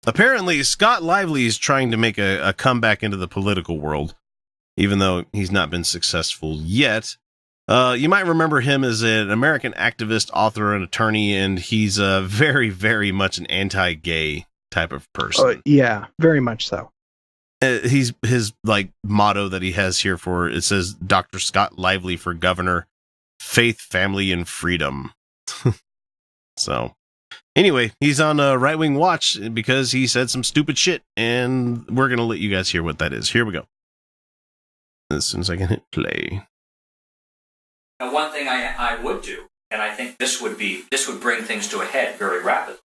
Apparently, Scott Lively is trying to make a comeback into the political world, even though he's not been successful yet. You might remember him as an American activist, author, and attorney, and he's very, very much an anti-gay type of person. Yeah, very much so. His like motto that he has here for it says Dr. Scott Lively for governor, faith, family, and freedom. So anyway, he's on Right Wing Watch because he said some stupid shit, and we're gonna let you guys hear what that is. Here we go. As soon as I can hit play. Now, one thing I would do, and I think this would bring things to a head very rapidly.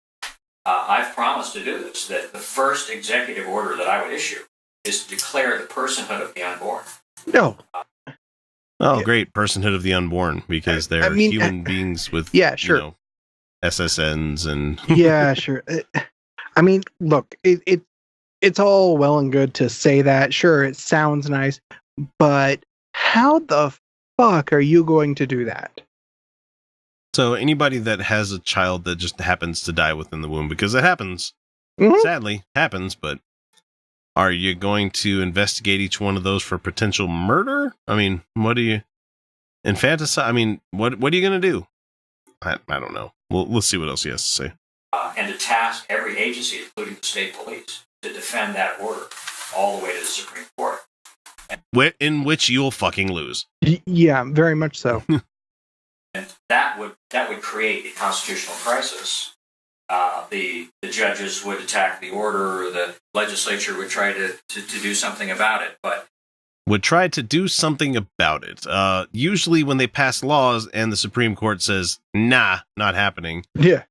I've promised to do this. That the first executive order that I would issue is to declare the personhood of the unborn. No. Great. Personhood of the unborn, because they're human beings with, SSNs and... Yeah, sure. I mean, look, it's all well and good to say that. Sure, it sounds nice, but how the fuck are you going to do that? So anybody that has a child that just happens to die within the womb, because it happens, sadly, happens, but are you going to investigate each one of those for potential murder? I mean, what do you... Infanticide? I mean, what are you going to do? I don't know. Let's see what else he has to say. And to task every agency, including the state police, to defend that order all the way to the Supreme Court. In which you'll fucking lose. Yeah, very much so. And that would create a constitutional crisis. The judges would attack the order, or the legislature would try to do something about it, but would try to do something about it. Usually when they pass laws and the Supreme Court says, nah, not happening. Yeah.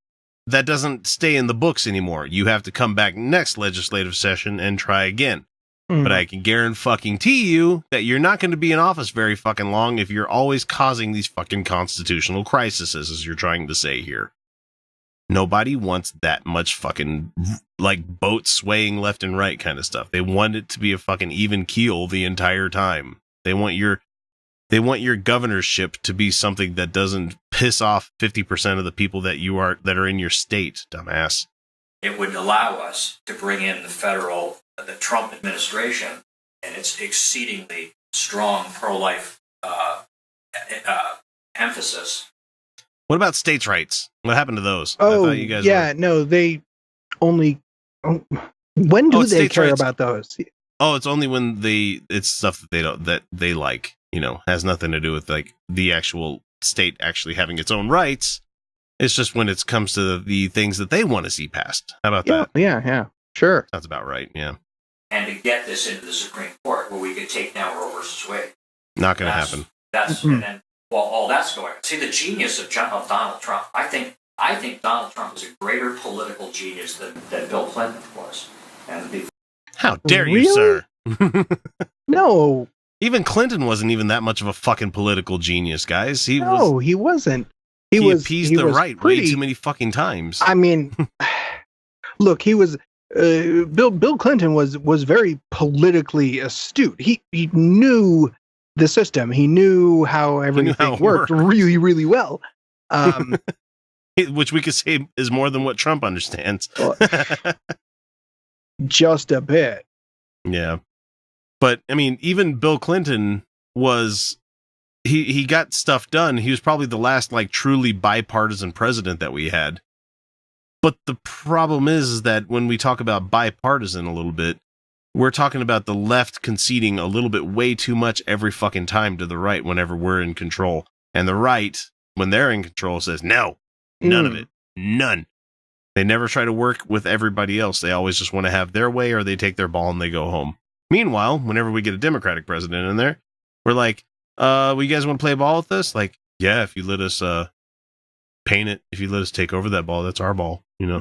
That doesn't stay in the books anymore. You have to come back next legislative session and try again. But I can guarantee you that you're not going to be in office very fucking long if you're always causing these fucking constitutional crises, as you're trying to say here. Nobody wants that much fucking, like, boat swaying left and right kind of stuff. They want it to be a fucking even keel the entire time. They want your governorship to be something that doesn't piss off 50% of the people that are in your state, dumbass. It would allow us to bring in the Trump administration and its exceedingly strong pro-life emphasis. What about states' rights? What happened to those? Oh, no, they only... when do they care about those? Oh, it's only when it's stuff that they like, has nothing to do with, like, the actual state actually having its own rights. It's just when it comes to the things that they want to see passed. How about that? Yeah, sure. That's about right, yeah. And to get this into the Supreme Court, where we could take down Roe versus Wade. Not going to happen. And then, all that's going on. See, the genius of Donald Trump. I think Donald Trump is a greater political genius than Bill Clinton was. How dare you, sir? No. Even Clinton wasn't even that much of a fucking political genius, guys. He wasn't. He appeased the right way too many fucking times. I mean, look, he was... Bill Clinton was very politically astute. He knew the system. He knew how everything worked really, really well. Which we could say is more than what Trump understands. Just a bit. Yeah. But, I mean, even Bill Clinton he got stuff done. He was probably the last, like, truly bipartisan president that we had. But the problem is that when we talk about bipartisan a little bit, we're talking about the left conceding a little bit way too much every fucking time to the right whenever we're in control. And the right, when they're in control, says, no, none of it. None. They never try to work with everybody else. They always just want to have their way, or they take their ball and they go home. Meanwhile, whenever we get a Democratic president in there, we're like, you guys want to play ball with us? Like, yeah, if you let us paint it, if you let us take over that ball, that's our ball, Yeah.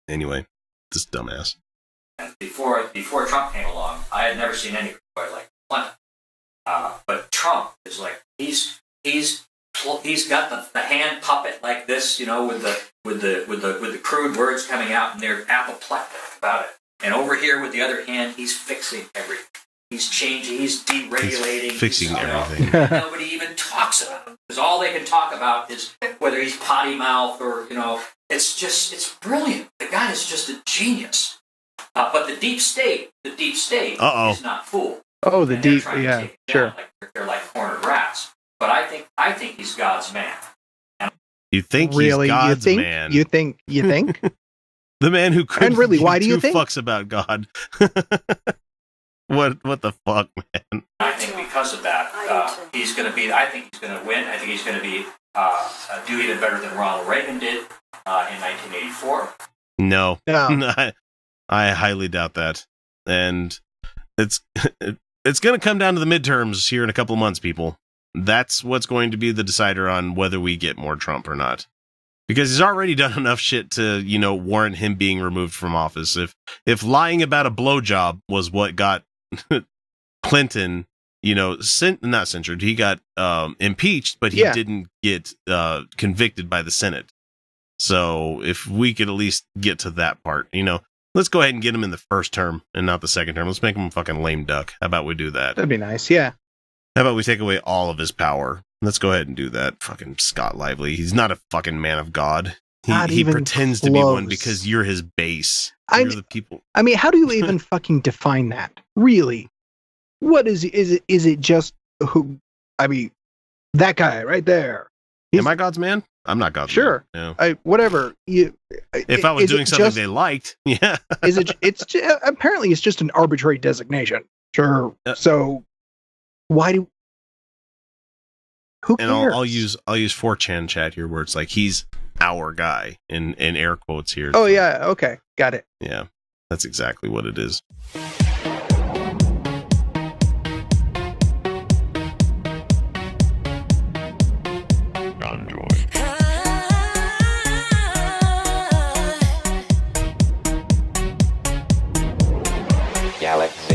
Anyway, this dumbass. And before Trump came along, I had never seen anybody quite like Clinton. But Trump is like he's got the hand puppet like this, with the crude words coming out, and they're apoplectic about it. And over here with the other hand, he's fixing everything. He's changing. He's deregulating. He's fixing everything. Nobody even talks about it, because all they can talk about is whether he's potty mouth or it's brilliant. The guy is just a genius. But the deep state is not fooled. Oh, the deep, yeah, sure. They're like cornered rats. But I think he's God's man. You think really? He's God's man? You think? The man who couldn't really, why do you two think? fucks about God. What the fuck, man? I think because of that, he's going to be. I think he's going to win. I think he's going to be do even better than Ronald Reagan did in 1984. No. I highly doubt that. And it's going to come down to the midterms here in a couple of months, people. That's what's going to be the decider on whether we get more Trump or not. Because he's already done enough shit to, warrant him being removed from office. If lying about a blowjob was what got Clinton, not censured, he got impeached, but he didn't get convicted by the Senate. So if we could at least get to that part, let's go ahead and get him in the first term and not the second term. Let's make him a fucking lame duck. How about we do that? That'd be nice, yeah. How about we take away all of his power? Let's go ahead and do that. Fucking Scott Lively. He's not a fucking man of God. He pretends to be one because you're his base. You're the people. I mean, how do you even fucking define that? Really? What is it just who? I mean, that guy right there. Am I God's man? I'm not God's man. Sure. Yeah. Whatever. If I was doing something they liked, yeah. Apparently it's just an arbitrary designation. Sure. So why do? Who cares? And I'll use 4chan chat here, where it's like he's our guy in air quotes here. Oh yeah, okay, got it. Yeah, that's exactly what it is. Galaxy.